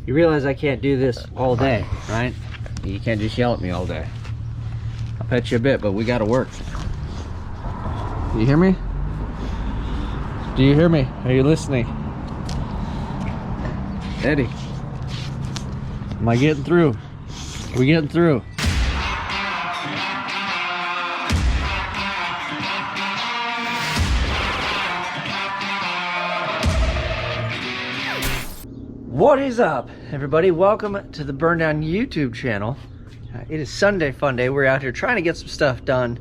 You realize I can't do this all day, right? You can't just yell at me all day. I'll pet you a bit, but we gotta work. Do you hear me? Do you hear me? Are you listening? Eddie, am I getting through? Are we getting through? What is up, everybody? Welcome to the Burndown YouTube channel. It is Sunday fun day. We're out here trying to get some stuff done,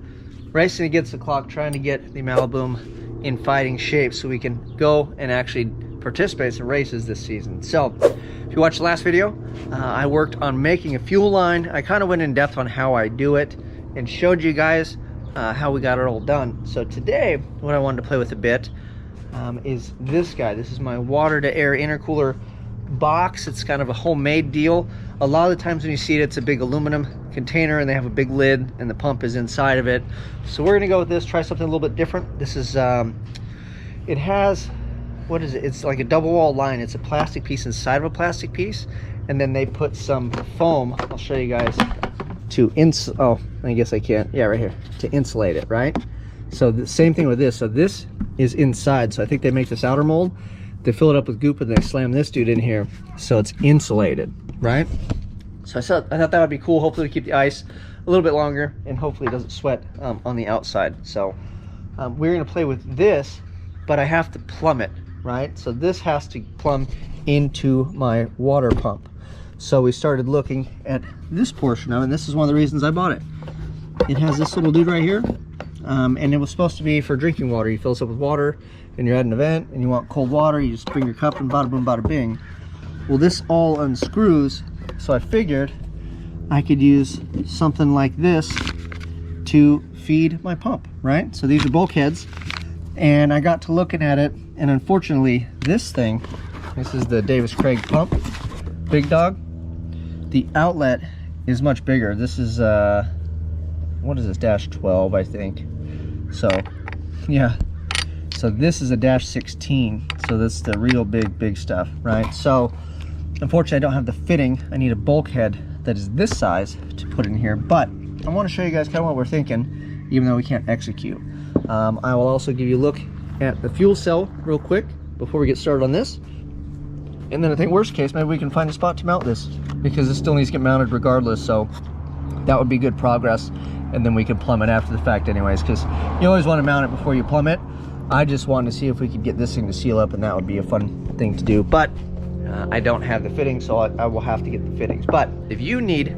racing against the clock, trying to get the Malibu in fighting shape so we can go and actually participate in some races this season. So, if you watched the last video, I worked on making a fuel line. I kind of went in depth on how I do it and showed you guys how we got it all done. So today, what I wanted to play with a bit is this guy. This is my water to air intercooler box. It's kind of a homemade deal. A lot of the times when you see it, it's a big aluminum container and they have a big lid and the pump is inside of it. So we're gonna go with this, try something a little bit different. This is it has, what is it? It's like a double wall line. It's a plastic piece inside of a plastic piece, and then they put some foam. I'll show you guys to oh, I guess I can't. Yeah, right here, to insulate it, right? So the same thing with this. So this is inside. So I think they make this outer mold. They fill it up with goop and they slam this dude in here so it's insulated, right? So I thought that would be cool. Hopefully to keep the ice a little bit longer and hopefully it doesn't sweat on the outside. So we're gonna play with this, but I have to plumb it, right? So this has to plumb into my water pump. So we started looking at this portion of it, and this is one of the reasons I bought it. It has this little dude right here, and it was supposed to be for drinking water. You fill this up with water and you're at an event and you want cold water, you just bring your cup and bada boom bada bing. Well, this all unscrews, so I figured I could use something like this to feed my pump, right? So these are bulkheads, and I got to looking at it, and unfortunately this thing, this is the Davis Craig pump, big dog, the outlet is much bigger. This is what is this, dash 12, I think. So yeah, so this is a dash 16, so that's the real big stuff, right? So unfortunately I don't have the fitting. I need a bulkhead that is this size to put in here, but I want to show you guys kind of what we're thinking, even though we can't execute. I will also give you a look at the fuel cell real quick before we get started on this, and then I think worst case, maybe we can find a spot to mount this, because it still needs to get mounted regardless. So that would be good progress, and then we can plumb it after the fact anyways, because you always want to mount it before you plumb it. I just wanted to see if we could get this thing to seal up, and that would be a fun thing to do, but I don't have the fittings, so I will have to get the fittings. But if you need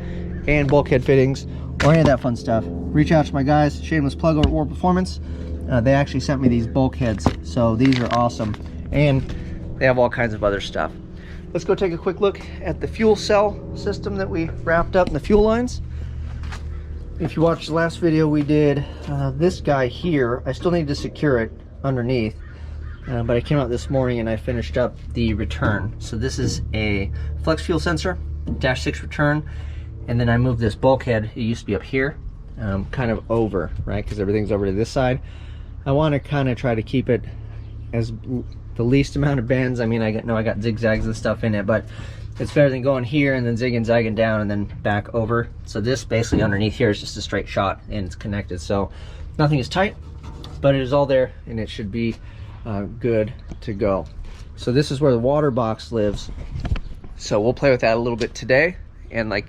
and bulkhead fittings or any of that fun stuff, reach out to my guys, shameless plug over at War Performance. They actually sent me these bulkheads, so these are awesome, and they have all kinds of other stuff. Let's go take a quick look at the fuel cell system that we wrapped up in the fuel lines. If you watched the last video, we did this guy here. I still need to secure it underneath, but I came out this morning and I finished up the return. So this is a flex fuel sensor, dash 6 return, and then I moved this bulkhead. It used to be up here, kind of over, right, because everything's over to this side. I want to kind of try to keep it as the least amount of bends. I mean, I got zigzags and stuff in it, but it's better than going here and then zigging zagging down and then back over. So this basically underneath here is just a straight shot and it's connected, so nothing is tight, but it is all there and it should be good to go. So this is where the water box lives, so we'll play with that a little bit today, and like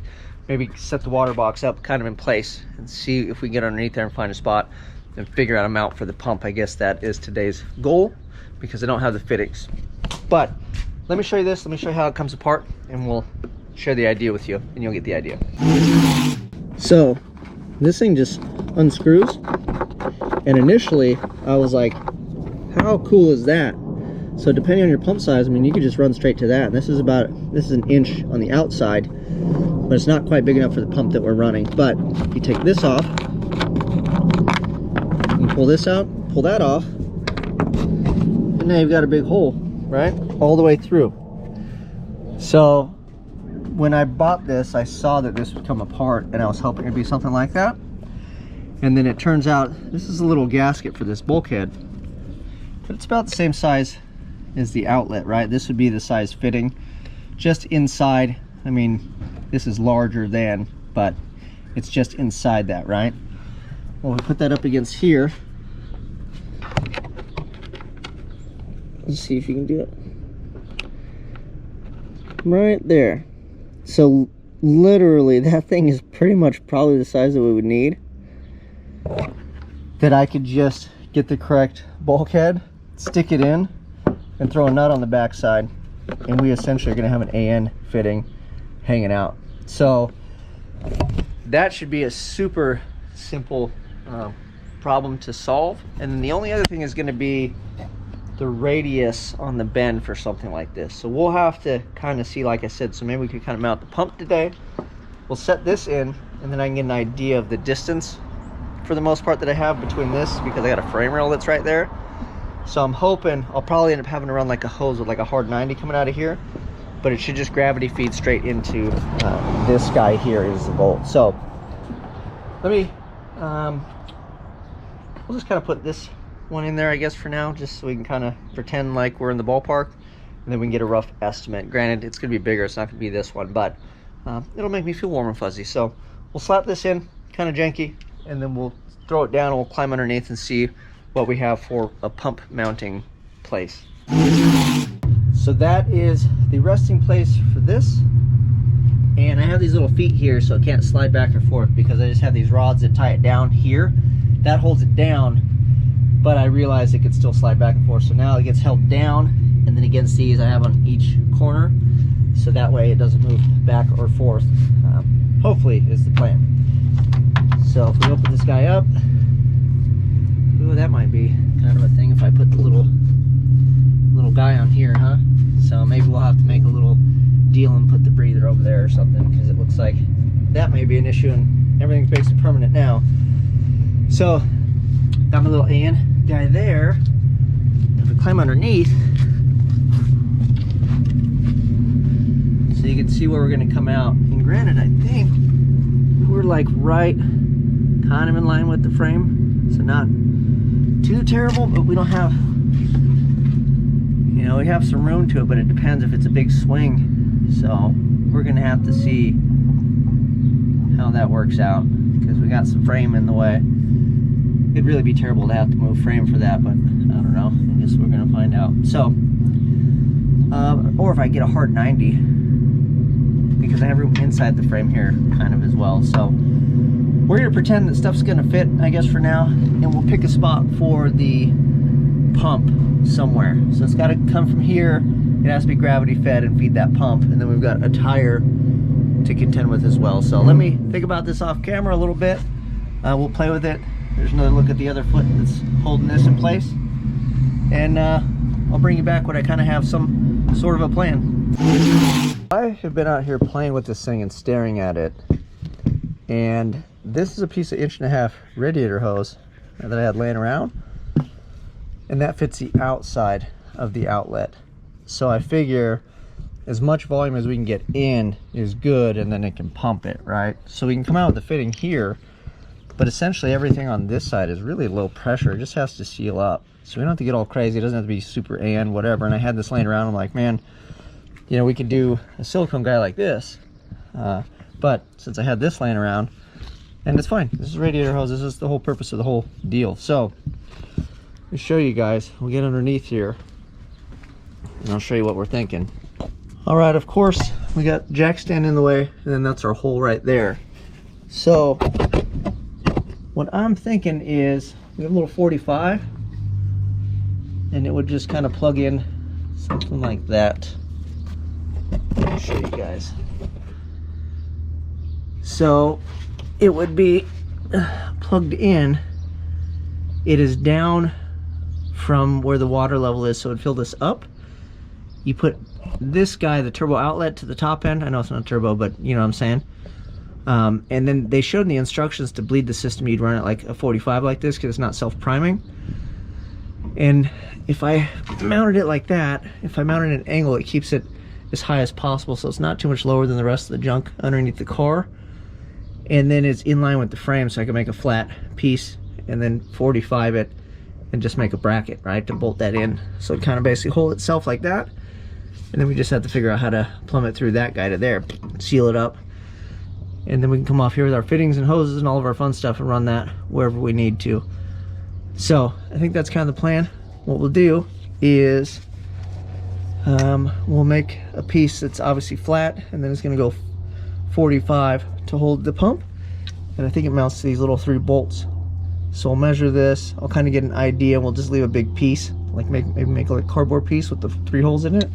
maybe set the water box up kind of in place and see if we can get underneath there and find a spot and figure out a mount for the pump. I guess that is today's goal, because I don't have the fittings. But let me show you this, let me show you how it comes apart, and we'll share the idea with you and you'll get the idea. So this thing just unscrews, and initially I was like, how cool is that? So depending on your pump size, I mean, you could just run straight to that. And this is an inch on the outside, but it's not quite big enough for the pump that we're running. But if you take this off and pull this out, pull that off, and now you've got a big hole, right, all the way through. So when I bought this, I saw that this would come apart, and I was hoping it'd be something like that. And then it turns out this is a little gasket for this bulkhead, but it's about the same size is the outlet, right? This would be the size fitting just inside. I mean, this is larger than, but it's just inside that, right? Well, we put that up against here. Let's see if you can do it. Right there. So literally that thing is pretty much probably the size that we would need. That I could just get the correct bulkhead, stick it in, and throw a nut on the back side, and we essentially are going to have an AN fitting hanging out. So that should be a super simple problem to solve. And then the only other thing is going to be the radius on the bend for something like this. So we'll have to kind of see, like I said, so maybe we could kind of mount the pump today. We'll set this in, and then I can get an idea of the distance for the most part that I have between this, because I got a frame rail that's right there. So I'm hoping I'll probably end up having to run like a hose with like a hard 90 coming out of here, but it should just gravity feed straight into this guy here is the bolt. So let me we'll just kind of put this one in there, I guess, for now, just so we can kind of pretend like we're in the ballpark, and then we can get a rough estimate. Granted, it's gonna be bigger, it's not gonna be this one, but it'll make me feel warm and fuzzy. So we'll slap this in, kind of janky, and then we'll throw it down and we'll climb underneath and see what we have for a pump mounting place. So that is the resting place for this, and I have these little feet here so it can't slide back or forth, because I just have these rods that tie it down here. That holds it down, but I realized it could still slide back and forth, so now it gets held down, and then against these I have on each corner, so that way it doesn't move back or forth. Hopefully is the plan. So if we open this guy up, ooh, that might be kind of a thing if I put the little guy on here, huh? So maybe we'll have to make a little deal and put the breather over there or something, because it looks like that may be an issue, and everything's basically permanent now. So got my little AN guy there. If we climb underneath, so you can see where we're going to come out. And granted, I think we're like right kind of in line with the frame, so not too terrible, but we don't have, you know, we have some room to it, but it depends if it's a big swing. So we're gonna have to see how that works out, because we got some frame in the way. It'd really be terrible to have to move frame for that, but I don't know, I guess we're gonna find out. So or if I get a hard 90, because I have room inside the frame here kind of as well. So we're gonna pretend that stuff's gonna fit, I guess, for now, and we'll pick a spot for the pump somewhere. So it's gotta come from here, it has to be gravity fed and feed that pump, and then we've got a tire to contend with as well. So let me think about this off camera a little bit. We'll play with it. There's another look at the other foot that's holding this in place, and I'll bring you back when I kind of have some sort of a plan. I have been out here playing with this thing and staring at it, and this is a piece of 1.5" radiator hose that I had laying around, and that fits the outside of the outlet. So I figure as much volume as we can get in is good, and then it can pump it, right? So we can come out with the fitting here, but essentially everything on this side is really low pressure. It just has to seal up. So we don't have to get all crazy. It doesn't have to be super AN, whatever. And I had this laying around. I'm like, man, you know, we could do a silicone guy like this. But since I had this laying around, and it's fine. This is radiator hose. This is the whole purpose of the whole deal. So let me show you guys. We'll get underneath here, and I'll show you what we're thinking. All right, of course, we got jack stand in the way, and then that's our hole right there. So what I'm thinking is we have a little 45, and it would just kind of plug in something like that. I'll show you guys. So it would be plugged in. It is down from where the water level is, so it would fill this up. You put this guy, the turbo outlet, to the top end. I know it's not turbo, but you know what I'm saying. And then they showed in the instructions to bleed the system, you'd run it like a 45 like this, because it's not self-priming. And if I mounted it like that, if I mounted an angle, it keeps it as high as possible, so it's not too much lower than the rest of the junk underneath the car. And then it's in line with the frame, so I can make a flat piece and then 45 it and just make a bracket, right, to bolt that in. So it kind of basically hold itself like that. And then we just have to figure out how to plumb it through that guy to there, seal it up. And then we can come off here with our fittings and hoses and all of our fun stuff and run that wherever we need to. So I think that's kind of the plan. What we'll do is we'll make a piece that's obviously flat, and then it's going to go 45 to hold the pump. And I think it mounts to these little 3 bolts. So I'll measure this. I'll kind of get an idea. We'll just leave a big piece, like maybe make a cardboard piece with the 3 holes in it,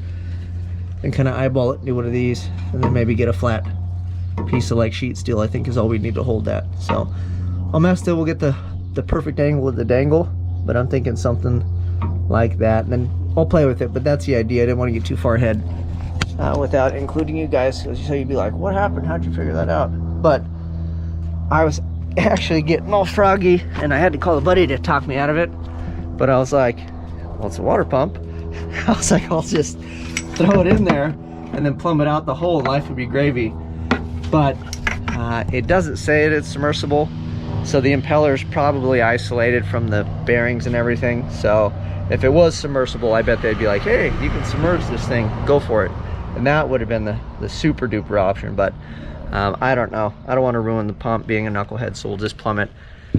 and kind of eyeball it, do one of these, and then maybe get a flat piece of like sheet steel, I think is all we need to hold that. So I'll mess it. We'll get the perfect angle of the dangle, but I'm thinking something like that, and then I'll play with it. But that's the idea. I didn't want to get too far ahead without including you guys, so you'd be like, what happened? How'd you figure that out? But I was actually getting all froggy, and I had to call a buddy to talk me out of it. But I was like, well, it's a water pump. I was like, I'll just throw it in there and then plumb it out the hole. Life would be gravy. But it doesn't say it's submersible, so the impeller's probably isolated from the bearings and everything. So if it was submersible, I bet they'd be like, hey, you can submerge this thing, go for it. And that would have been the super duper option. But I don't know. I don't want to ruin the pump being a knucklehead, so we'll just plumb it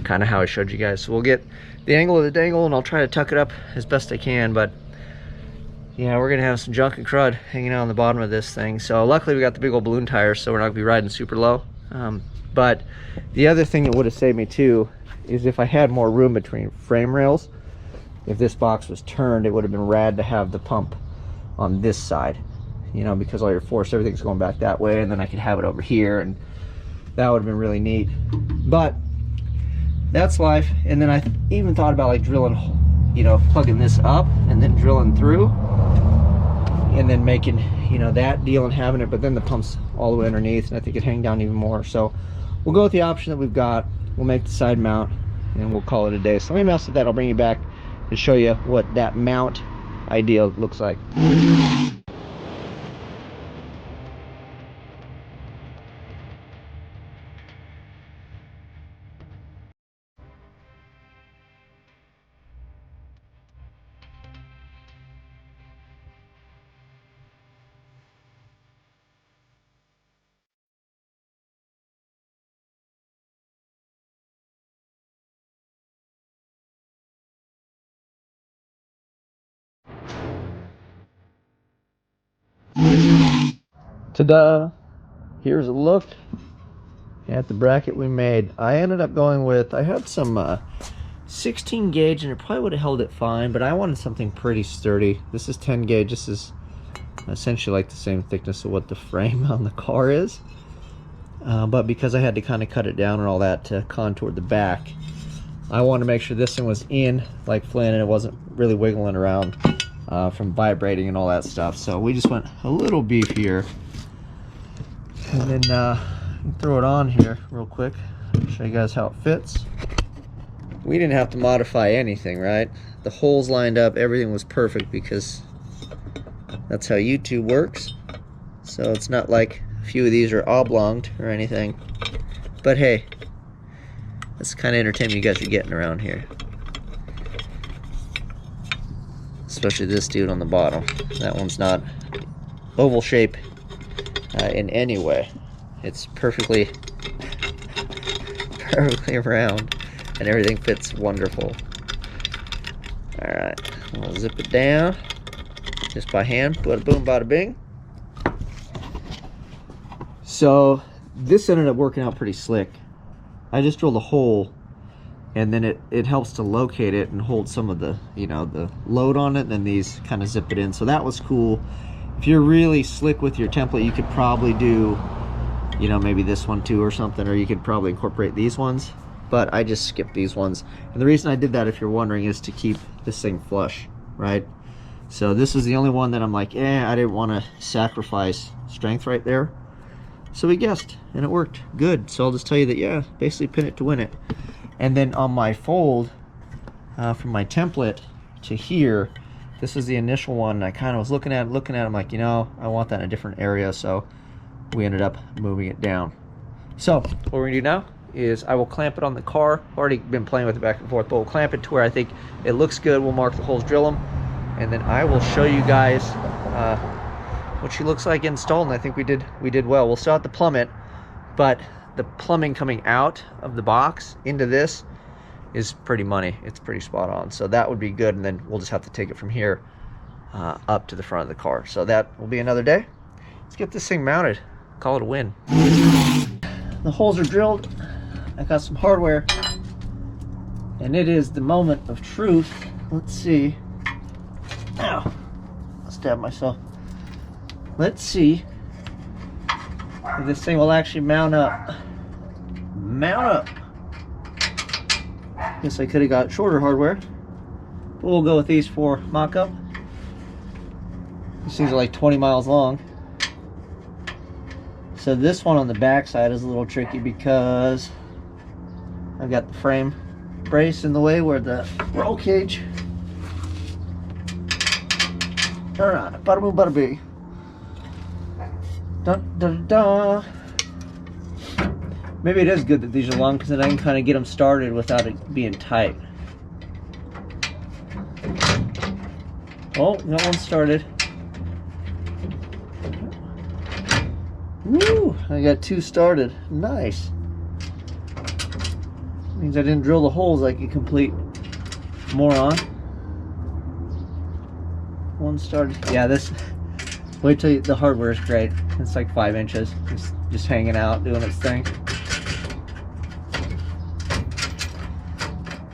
kind of how I showed you guys. So we'll get the angle of the dangle, and I'll try to tuck it up as best I can. But yeah, we're gonna have some junk and crud hanging out on the bottom of this thing. So luckily we got the big old balloon tires, so we're not gonna be riding super low. But the other thing that would have saved me too is if I had more room between frame rails. If this box was turned, it would have been rad to have the pump on this side, you know, because all your force, everything's going back that way, and then I could have it over here, and that would have been really neat. But that's life. And then I even thought about like drilling, you know, plugging this up and then drilling through, and then making, you know, that deal and having it, but then the pump's all the way underneath, and I think it'd hang down even more. So we'll go with the option that we've got. We'll make the side mount, and we'll call it a day. So let me mess with that. I'll bring you back and show you what that mount idea looks like. Ta-da! Here's a look at the bracket we made. I ended up going with, I had some 16 gauge, and it probably would have held it fine, but I wanted something pretty sturdy. This is 10 gauge. This is essentially like the same thickness of what the frame on the car is. But because I had to kind of cut it down and all that to contour the back, I wanted to make sure this thing was in like Flynn and it wasn't really wiggling around from vibrating and all that stuff. So we just went a little beefier. And then throw it on here real quick, show you guys how it fits. We didn't have to modify anything, right? The holes lined up, everything was perfect, because that's how YouTube works. So it's not like a few of these are oblonged or anything. But hey, that's the kind of entertainment you guys are getting around here. Especially this dude on the bottom. That one's not oval shape in any way. It's perfectly round, and everything fits wonderful. Alright, we'll zip it down just by hand. Bada boom, bada bing. So this ended up working out pretty slick. I just drilled a hole, and then it helps to locate it and hold some of the, you know, the load on it, and then these kind of zip it in. So that was cool. If you're really slick with your template, you could probably do, you know, maybe this one too or something, or you could probably incorporate these ones. But I just skipped these ones. And the reason I did that, if you're wondering, is to keep this thing flush, right? So this is the only one that I'm like, I didn't want to sacrifice strength right there. So we guessed, and it worked good. So I'll just tell you that, yeah, basically pin it to win it. And then on my fold, from my template to here, this is the initial one. I kind of was looking at it, I'm like, you know, I want that in a different area. So we ended up moving it down. So what we're gonna do now is I will clamp it on the car. Already been playing with it back and forth, but we'll clamp it to where I think it looks good. We'll mark the holes, drill them, and then I will show you guys what she looks like installed, and I think we did well. We'll still have to plumb it, but the plumbing coming out of the box into this is pretty money. It's pretty spot on, so that would be good. And then we'll just have to take it from here up to the front of the car. So that will be another day. Let's get this thing mounted, call it a win. The holes are drilled. I got some hardware, and it is the moment of truth. Let's see. Ow, I stabbed myself. Let's see if this thing will actually mount up. Mount up. Guess I could have got shorter hardware, but we'll go with these for mock-up. These things are like 20 miles long. So this one on the back side is a little tricky because I've got the frame brace in the way where the roll cage. Alright, bada boom, bada bing. Dun dun dun. Maybe it is good that these are long because then I can kind of get them started without it being tight. Oh, that one started. Woo! I got 2 started. Nice. Means I didn't drill the holes like a complete moron. One started. Yeah, this. Wait till the hardware is great. It's like 5 inches. Just hanging out, doing its thing.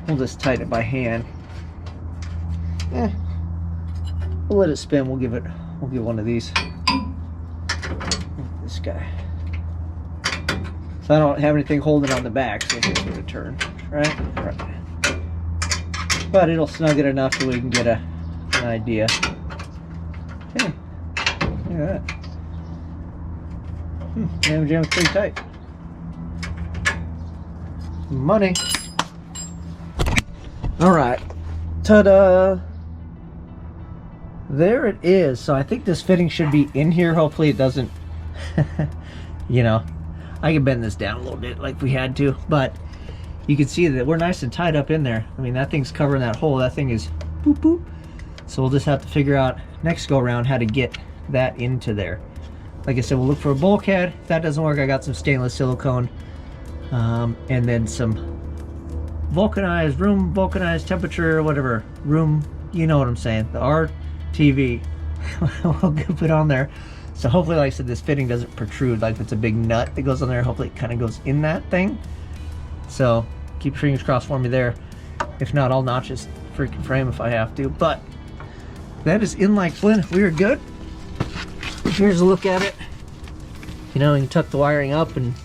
We'll just tighten it by hand. We'll let it spin. We'll give one of these. This guy. So I don't have anything holding on the back, so it's going to turn. Right? Right. But it'll snug it enough so we can get an idea. Hey, look at that. Jam jam's pretty tight. Money. Alright, ta-da! There it is. So I think this fitting should be in here. Hopefully it doesn't, you know, I can bend this down a little bit like we had to, but you can see that we're nice and tied up in there. I mean, that thing's covering that hole. That thing is boop boop. So we'll just have to figure out next go around how to get that into there. Like I said, we'll look for a bulkhead. If that doesn't work, I got some stainless silicone, and then some vulcanized, room vulcanized temperature, whatever, room, you know what I'm saying, the RTV. We'll put it on there. So hopefully, like I said, this fitting doesn't protrude. Like if it's a big nut that goes on there, hopefully it kind of goes in that thing. So keep your fingers crossed for me there. If not, I'll notch this freaking frame if I have to. But that is in like flint. We are good. Here's a look at it. You know, you can tuck the wiring up and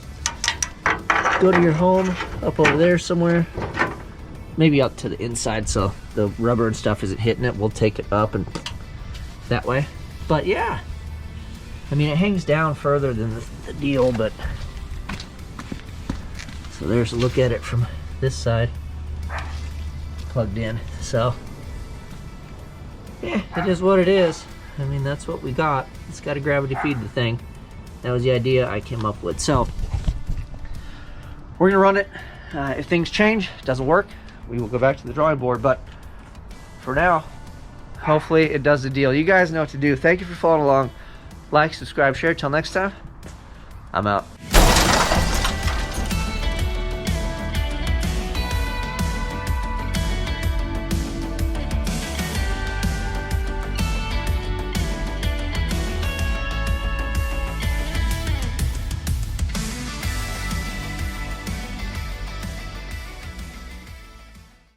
go to your home up over there somewhere, maybe up to the inside so the rubber and stuff isn't hitting it. We'll take it up and that way. But yeah, I mean, it hangs down further than the deal, but so there's a look at it from this side, plugged in. So yeah, it is what it is. I mean, that's what we got. It's got to gravity feed the thing. That was the idea I came up with. So we're gonna run it. If things change, doesn't work, we will go back to the drawing board. But for now, hopefully it does the deal. You guys know what to do. Thank you for following along. Like, subscribe, share. Till next time, I'm out.